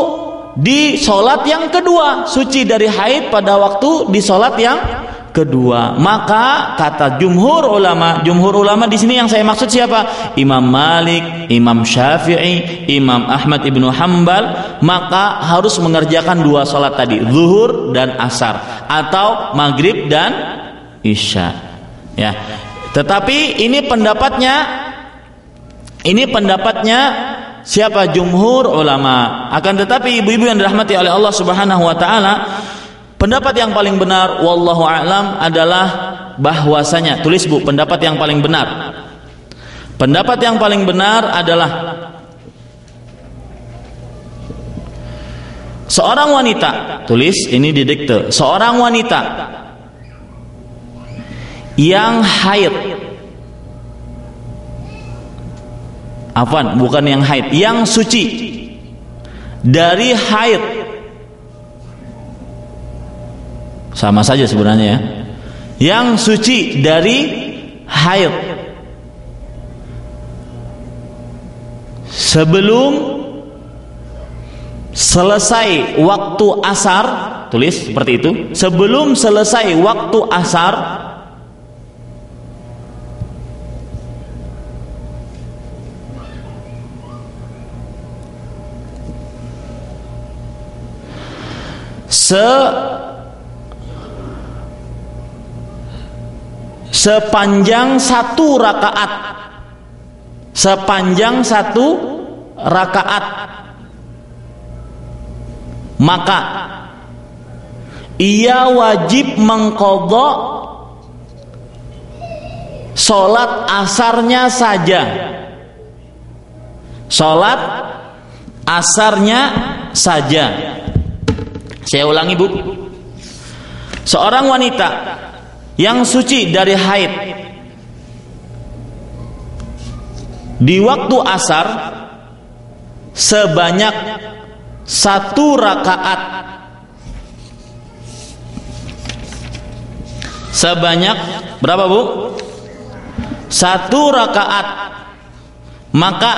di sholat yang kedua, suci dari haid pada waktu di sholat yang kedua. Maka kata jumhur ulama di sini yang saya maksud siapa? Imam Malik, Imam Syafi'i, Imam Ahmad ibnu Hanbal, maka harus mengerjakan 2 sholat tadi, zuhur dan asar, atau maghrib dan isya. Ya, tetapi ini pendapatnya siapa? Jumhur ulama. Akan tetapi ibu-ibu yang dirahmati oleh Allah Subhanahu wa taala, pendapat yang paling benar wallahu a'lam adalah bahwasanya, tulis Bu, pendapat yang paling benar. Pendapat yang paling benar adalah seorang wanita, tulis ini didikte, seorang wanita yang haid, bukan yang haid, yang suci dari haid, sama saja sebenarnya ya, yang suci dari haid sebelum selesai waktu asar, tulis seperti itu, sebelum selesai waktu asar sepanjang satu rakaat, maka ia wajib mengqadha sholat asarnya saja. Sholat asarnya saja. Saya ulangi, Bu. Seorang wanita yang suci dari haid di waktu asar sebanyak 1 rakaat, sebanyak berapa, Bu? 1 rakaat, maka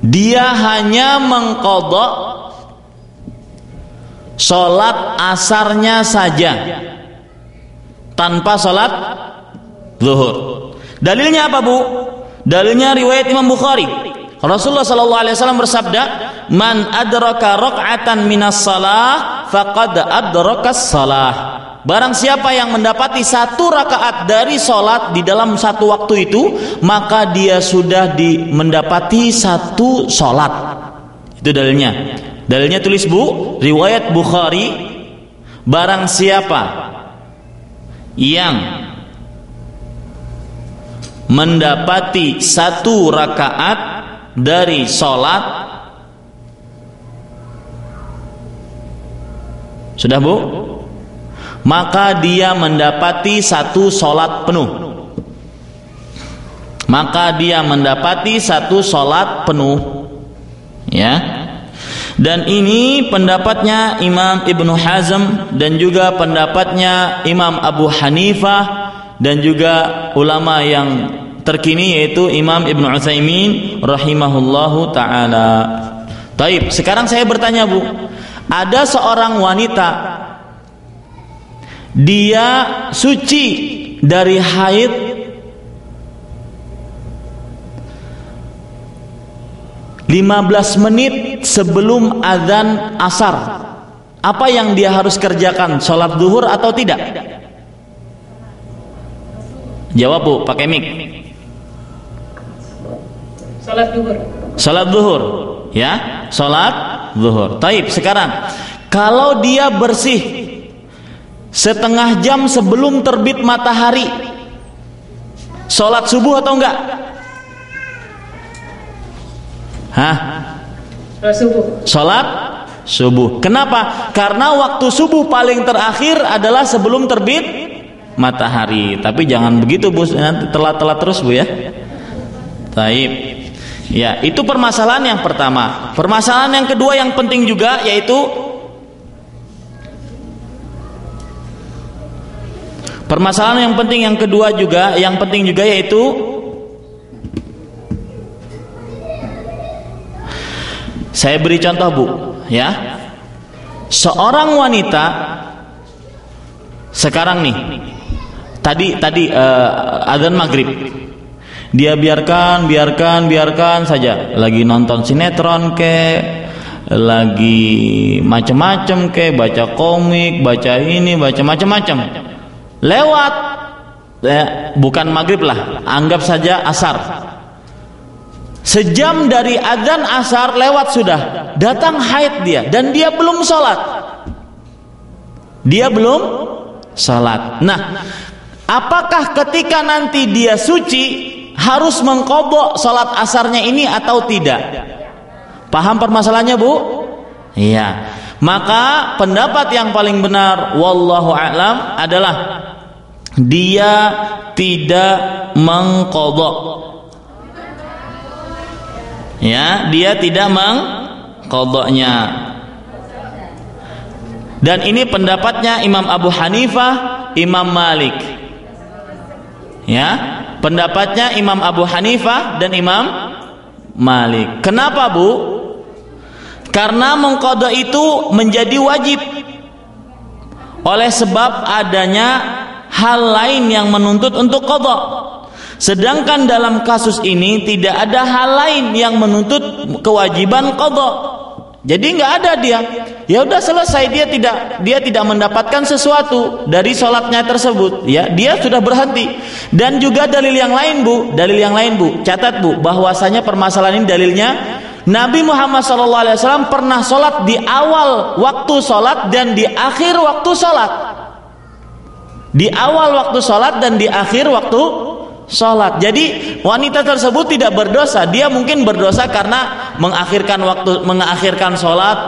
dia hanya mengqadha sholat asarnya saja tanpa sholat zuhur. Dalilnya apa, Bu? Dalilnya riwayat Imam Bukhari. Rasulullah sallallahu alaihi wasallam bersabda, "Man adraka raq'atan minas shalah faqad adrakas shalah." Barang siapa yang mendapati 1 rakaat dari sholat di dalam satu waktu itu, maka dia sudah mendapati 1 sholat. Itu dalilnya. Dalilnya tulis, Bu, riwayat Bukhari. Barang siapa yang mendapati 1 rakaat dari sholat, sudah, Bu, maka dia mendapati 1 sholat penuh. Maka dia mendapati 1 sholat penuh, ya. Dan ini pendapatnya Imam Ibnu Hazm dan juga pendapatnya Imam Abu Hanifah dan juga ulama yang terkini yaitu Imam Ibnu Utsaimin rahimahullahu taala. Taib, sekarang saya bertanya, Bu. Ada seorang wanita, dia suci dari haid (15 menit sebelum azan asar. Apa yang dia harus kerjakan? Sholat zuhur atau tidak? Jawab, Bu, pakai mic. Sholat zuhur. Sholat zuhur, ya, sholat zuhur. Taib, sekarang kalau dia bersih setengah jam sebelum terbit matahari, sholat subuh atau enggak? Sholat subuh. Sholat subuh. Kenapa? Karena waktu subuh paling terakhir adalah sebelum terbit matahari. Tapi jangan begitu, Bu, nanti telat-telat terus, Bu, ya. Taib. Ya, itu permasalahan yang pertama. Permasalahan yang kedua yang penting juga yaitu permasalahan yang penting yang kedua juga yaitu saya beri contoh, Bu, ya. Seorang wanita sekarang nih, tadi azan maghrib, dia biarkan saja, lagi nonton sinetron lagi macam-macam baca komik, baca ini, baca macam-macam. Lewat bukan maghrib lah, anggap saja asar. Sejam dari azan asar lewat sudah, datang haid dia dan dia belum sholat. Nah, apakah ketika nanti dia suci harus mengqadha sholat asarnya ini atau tidak? Paham permasalahannya, Bu? Iya. Maka pendapat yang paling benar wallahu a'lam adalah dia tidak mengqadha. Ya, dia tidak mengqadhanya. Dan ini pendapatnya Imam Abu Hanifah, Imam Malik. Ya, pendapatnya Imam Abu Hanifah dan Imam Malik. Kenapa, Bu? Karena mengqadha itu menjadi wajib oleh sebab adanya hal lain yang menuntut untuk qadha. Sedangkan dalam kasus ini tidak ada hal lain yang menuntut kewajiban qadha. Jadi nggak ada dia. Ya udah selesai, dia tidak mendapatkan sesuatu dari sholatnya tersebut. Ya, dia sudah berhenti. Dan juga dalil yang lain, Bu. Catat, Bu, bahwasanya permasalahan ini dalilnya Nabi Muhammad SAW pernah sholat di awal waktu sholat dan di akhir waktu sholat. Di awal waktu sholat dan di akhir waktu sholat. Jadi wanita tersebut tidak berdosa. Dia mungkin berdosa karena mengakhirkan sholat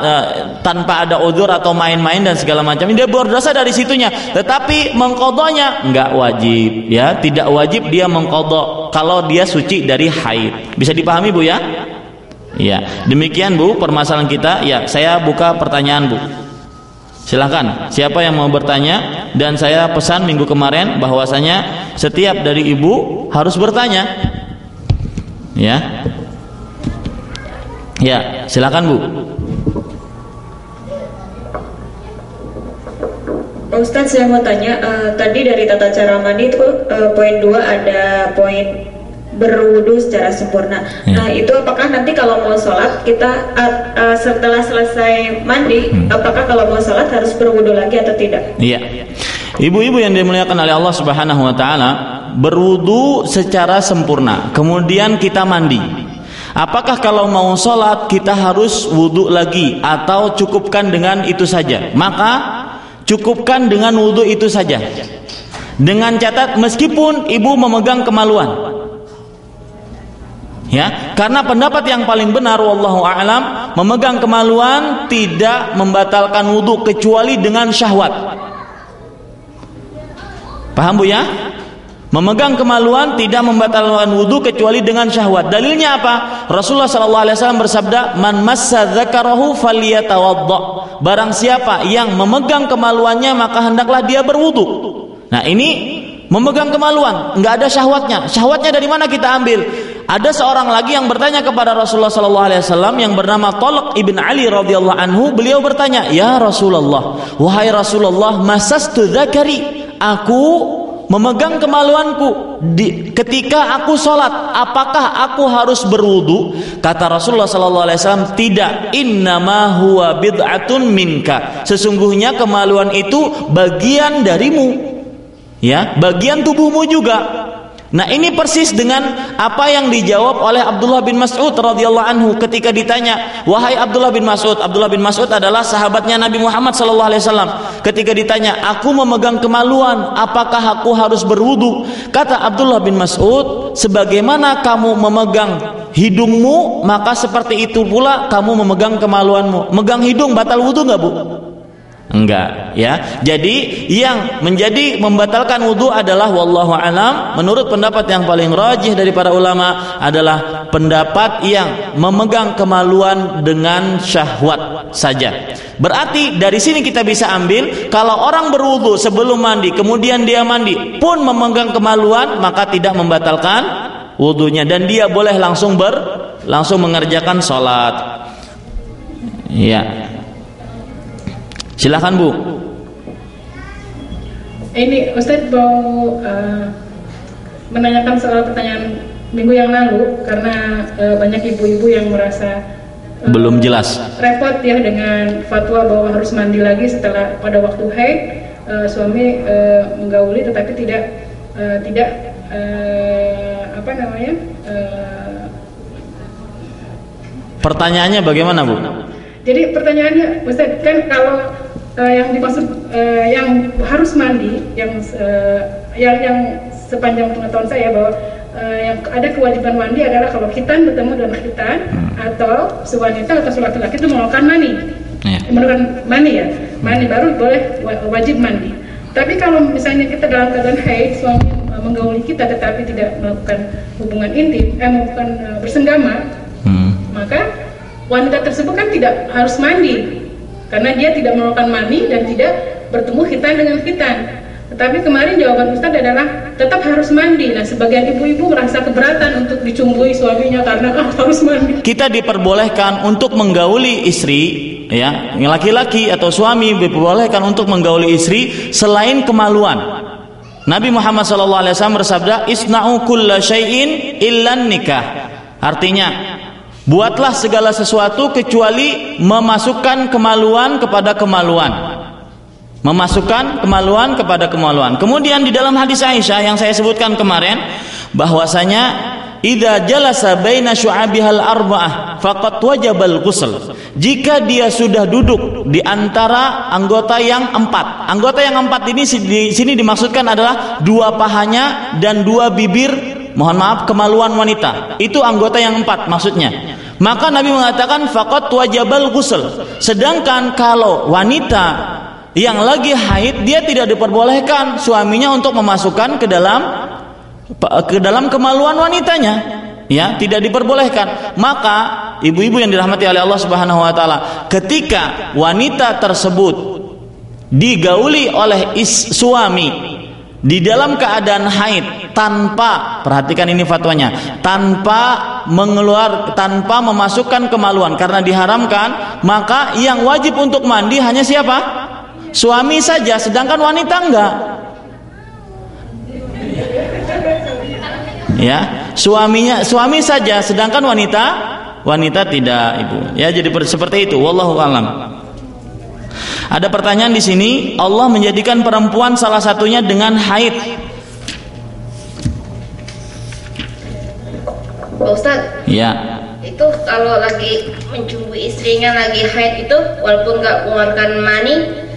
tanpa ada udzur atau main-main dan segala macam. Dia berdosa dari situnya. Tetapi mengqadhanya enggak wajib. Ya, tidak wajib dia mengqadha kalau dia suci dari haid. Bisa dipahami, Bu, ya? Ya, demikian, Bu, permasalahan kita. Ya, saya buka pertanyaan, Bu. Silahkan, siapa yang mau bertanya? Dan saya pesan minggu kemarin bahwasanya setiap dari ibu harus bertanya. Ya, ya, silakan, Bu. Pak Ustadz, saya mau tanya, tadi dari tata cara mandi itu poin 2 ada poin berwudu secara sempurna. Nah, itu apakah nanti kalau mau sholat kita setelah selesai mandi, apakah kalau mau sholat harus berwudu lagi atau tidak? Iya. Ibu-ibu yang dimuliakan oleh Allah Subhanahu wa taala, berwudu secara sempurna, kemudian kita mandi. Apakah kalau mau sholat kita harus wudu lagi atau cukupkan dengan itu saja? Maka cukupkan dengan wudu itu saja. Dengan catat meskipun ibu memegang kemaluan. Ya, karena pendapat yang paling benar wallahu a'lam, memegang kemaluan tidak membatalkan wudu kecuali dengan syahwat. Paham, Bu, ya? Memegang kemaluan tidak membatalkan wudu kecuali dengan syahwat. Dalilnya apa? Rasulullah sallallahu alaihi wasallam bersabda, "Man massa dzakarahu falyatawadda." Barang siapa yang memegang kemaluannya maka hendaklah dia berwudu. Nah, ini memegang kemaluan, enggak ada syahwatnya. Syahwatnya dari mana kita ambil? Ada seorang lagi yang bertanya kepada Rasulullah sallallahu alaihi wasallam yang bernama Talq ibn Ali radhiyallahu anhu. Beliau bertanya, "Ya Rasulullah, wahai Rasulullah, masastu dzakari, aku memegang kemaluanku ketika aku sholat, apakah aku harus berwudu?" Kata Rasulullah sallallahu alaihi wasallam, "Tidak, innama huwa bid'atun minka." Sesungguhnya kemaluan itu bagian darimu. Ya, bagian tubuhmu juga. Nah, ini persis dengan apa yang dijawab oleh Abdullah bin Mas'ud radhiyallahu anhu ketika ditanya, "Wahai Abdullah bin Mas'ud." Abdullah bin Mas'ud adalah sahabatnya Nabi Muhammad sallallahu alaihi wasallam. Ketika ditanya, "Aku memegang kemaluan, apakah aku harus berwudu?" Kata Abdullah bin Mas'ud, "Sebagaimana kamu memegang hidungmu, maka seperti itu pula kamu memegang kemaluanmu." Megang hidung batal wudu enggak, Bu? Enggak, ya. Jadi yang menjadi membatalkan wudu adalah wallahu alam, menurut pendapat yang paling rajih dari para ulama adalah pendapat yang memegang kemaluan dengan syahwat saja. Berarti dari sini kita bisa ambil kalau orang berwudu sebelum mandi kemudian dia mandi pun memegang kemaluan maka tidak membatalkan wudunya dan dia boleh langsung mengerjakan sholat. Ya. Silakan, Bu. Ini Ustadz mau menanyakan soal pertanyaan minggu yang lalu karena banyak ibu-ibu yang merasa belum jelas, repot ya dengan fatwa bahwa harus mandi lagi setelah pada waktu haid suami menggauli tetapi tidak pertanyaannya bagaimana, Bu? Jadi pertanyaannya, Ustadz, kan kalau yang dimaksud yang harus mandi, yang sepanjang pengetahuan saya bahwa yang ada kewajiban mandi adalah kalau khitan bertemu dengan khitan atau sewanita atau laki-laki itu mengeluarkan mani. menurunkan mani ya, mani baru boleh wajib mandi. Tapi kalau misalnya kita dalam keadaan haid, suami menggauli kita tetapi tidak melakukan hubungan intim, melakukan bersenggama, maka wanita tersebut kan tidak harus mandi karena dia tidak melakukan mani dan tidak bertemu khitan dengan khitan. Tetapi kemarin jawaban Ustadz adalah tetap harus mandi. Nah, sebagian ibu-ibu merasa keberatan untuk dicumbui suaminya karena harus mandi. Kita diperbolehkan untuk menggauli istri, ya, laki-laki atau suami diperbolehkan untuk menggauli istri selain kemaluan. Nabi Muhammad SAW bersabda, "Isna'u kulla syai'in illan nikah." Artinya, buatlah segala sesuatu kecuali memasukkan kemaluan kepada kemaluan. Memasukkan kemaluan kepada kemaluan. Kemudian di dalam hadis Aisyah yang saya sebutkan kemarin, bahwasanya idza jalasa baina syu'abihal arba'ah faqad wajabal ghusl. Jika dia sudah duduk di antara anggota yang 4. Anggota yang 4 ini di sini dimaksudkan adalah 2 pahanya dan 2 bibir, mohon maaf, kemaluan wanita. Itu anggota yang 4 maksudnya. Maka Nabi mengatakan faqad wajabal ghusl. Sedangkan kalau wanita yang lagi haid, dia tidak diperbolehkan suaminya untuk memasukkan ke dalam kemaluan wanitanya, ya, tidak diperbolehkan. Maka ibu-ibu yang dirahmati oleh Allah Subhanahu wa taala, ketika wanita tersebut digauli oleh suami di dalam keadaan haid tanpa, perhatikan ini fatwanya, tanpa memasukkan kemaluan karena diharamkan, maka yang wajib untuk mandi hanya siapa? Suami saja, sedangkan wanita enggak. Ya, suami saja, sedangkan wanita tidak, Ibu. Ya, jadi seperti itu. Wallahu a'lam. Ada pertanyaan di sini, Allah menjadikan perempuan salah satunya dengan haid. Pak Ustadz. Ya. Itu kalau lagi mencubui istrinya lagi haid itu, walaupun nggak mengeluarkan mani,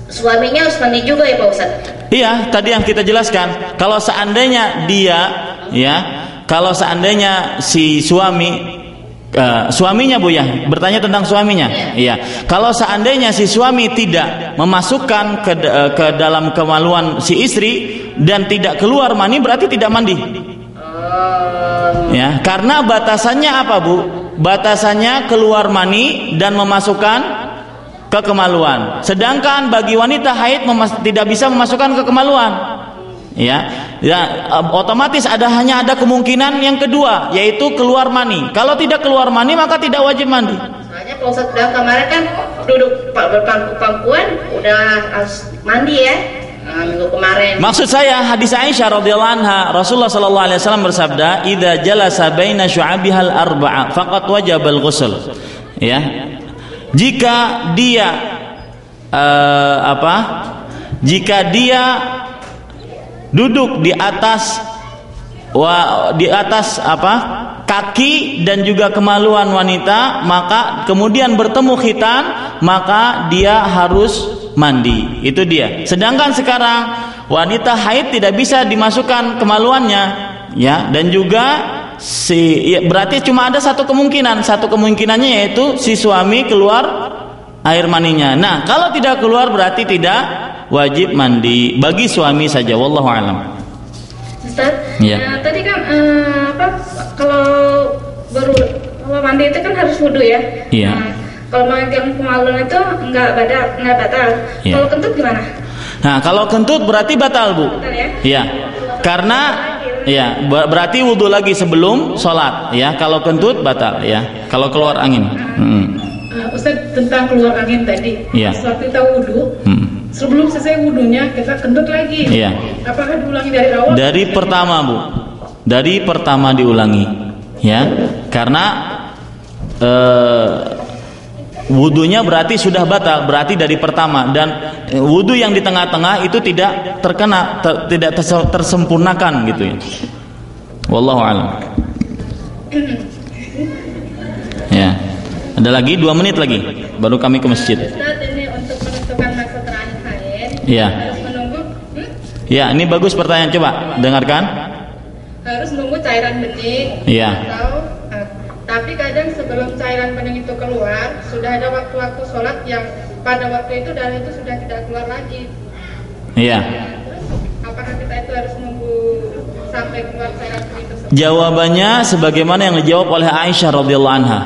suaminya harus mandi juga ya Pak Ustadz? Iya, tadi yang kita jelaskan. Kalau seandainya dia, ya, kalau seandainya si suaminya Bu ya, bertanya tentang suaminya. Iya. Kalau seandainya si suami tidak memasukkan ke dalam kemaluan si istri dan tidak keluar mani, berarti tidak mandi. Ya, karena batasannya apa Bu? Batasannya keluar mani dan memasukkan ke kemaluan. Sedangkan bagi wanita haid tidak bisa memasukkan ke kemaluan. Ya, otomatis hanya ada kemungkinan yang kedua, yaitu keluar mani. Kalau tidak keluar mani maka tidak wajib mandi. Soalnya kalau udah kemarin kan duduk berpangku-pangkuan udah harus mandi ya. Minggu kemarin. Maksud saya hadis Aisyah radhiyallahu anha, Rasulullah sallallahu alaihi wasallam bersabda, "Idza jalasa baina syu'abihal arba'a faqad wajabal ghusl." Ya. Jika dia duduk di atas kaki dan juga kemaluan wanita, maka kemudian bertemu khitan, maka dia harus mandi. Itu dia. Sedangkan sekarang wanita haid tidak bisa dimasukkan kemaluannya, ya, dan juga berarti cuma ada satu kemungkinannya yaitu si suami keluar air maninya. Nah, kalau tidak keluar berarti tidak wajib mandi, bagi suami saja. Wallahu a'lam. Ustaz, ya. Tadi kan kalau mandi itu kan harus wudu ya. Iya. Kalau megang kemaluan itu nggak batal. Ya. Kalau kentut gimana? Nah, kalau kentut berarti batal Bu. Batal ya? Iya. Karena ya, berarti wudhu lagi sebelum sholat, ya. Kalau kentut batal, ya. Kalau keluar angin. Ustaz, tentang keluar angin tadi, ya. Waktu kita wudhu, sebelum selesai wudhunya kita kentut lagi. Ya. Apakah diulangi dari awal? Dari pertama Bu, dari pertama diulangi, ya. Karena wudhunya berarti sudah batal, berarti dari pertama, dan wudhu yang di tengah-tengah itu tidak tidak tersempurnakan gitu ya. Wallahu a'lam. Ya, ada lagi 2 menit lagi baru kami ke masjid. Ustaz, ini untuk menentukan masa terakhir haid, ya. Harus menunggu. Ya, ini bagus pertanyaan, coba dengarkan. Harus menunggu cairan bening. Iya. Atau Tapi kadang sebelum cairan bening itu keluar, sudah ada waktu-waktu sholat yang pada waktu itu darah itu sudah tidak keluar lagi. Iya. Terus apakah kita itu harus nunggu sampai keluar cairan bening tersebut? Jawabannya sebagaimana yang dijawab oleh Aisyah radhiyallahu anha.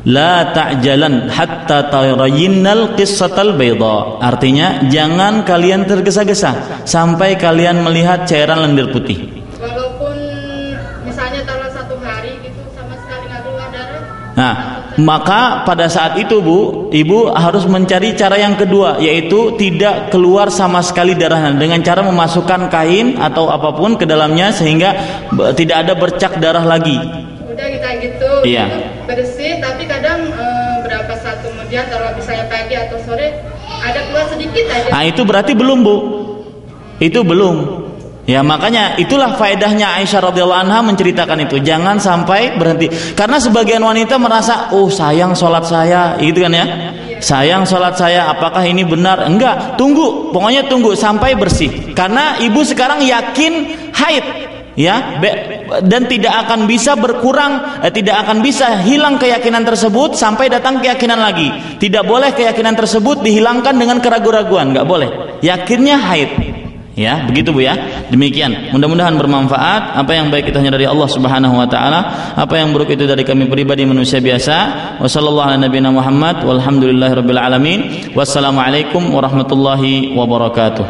La ta'jalan hatta tarayinnal qissatal bayda. Artinya jangan kalian tergesa-gesa sampai kalian melihat cairan lendir putih. Walaupun misalnya taruh 1 hari gitu sama sekali nggak keluar darah. Nah, maka pada saat itu Bu, Ibu harus mencari cara yang kedua, yaitu tidak keluar sama sekali darahnya dengan cara memasukkan kain atau apapun ke dalamnya sehingga tidak ada bercak darah lagi. Udah kita gitu, Iya. bersih, tapi kadang berapa saat kemudian kalau misalnya pagi atau sore ada keluar sedikit aja. Nah, itu berarti belum Bu. Itu belum. Ya, makanya itulah faedahnya Aisyah radhiyallahu anha menceritakan itu. Jangan sampai berhenti. Karena sebagian wanita merasa, "Oh, sayang sholat saya." Gitu kan ya. Sayang sholat saya, apakah ini benar? Enggak, tunggu. Pokoknya tunggu sampai bersih. Karena ibu sekarang yakin haid. Ya, dan tidak akan bisa berkurang, tidak akan bisa hilang keyakinan tersebut sampai datang keyakinan lagi. Tidak boleh keyakinan tersebut dihilangkan dengan keraguan-raguan, nggak boleh. Yakinnya haid. Ya, begitu Bu ya. Demikian. Mudah-mudahan bermanfaat. Apa yang baik itu hanya dari Allah Subhanahu wa taala, apa yang buruk itu dari kami pribadi manusia biasa. Wassallallahu ala nabiyina Muhammad walhamdulillahirabbil alamin. Wassalamualaikum warahmatullahi wabarakatuh.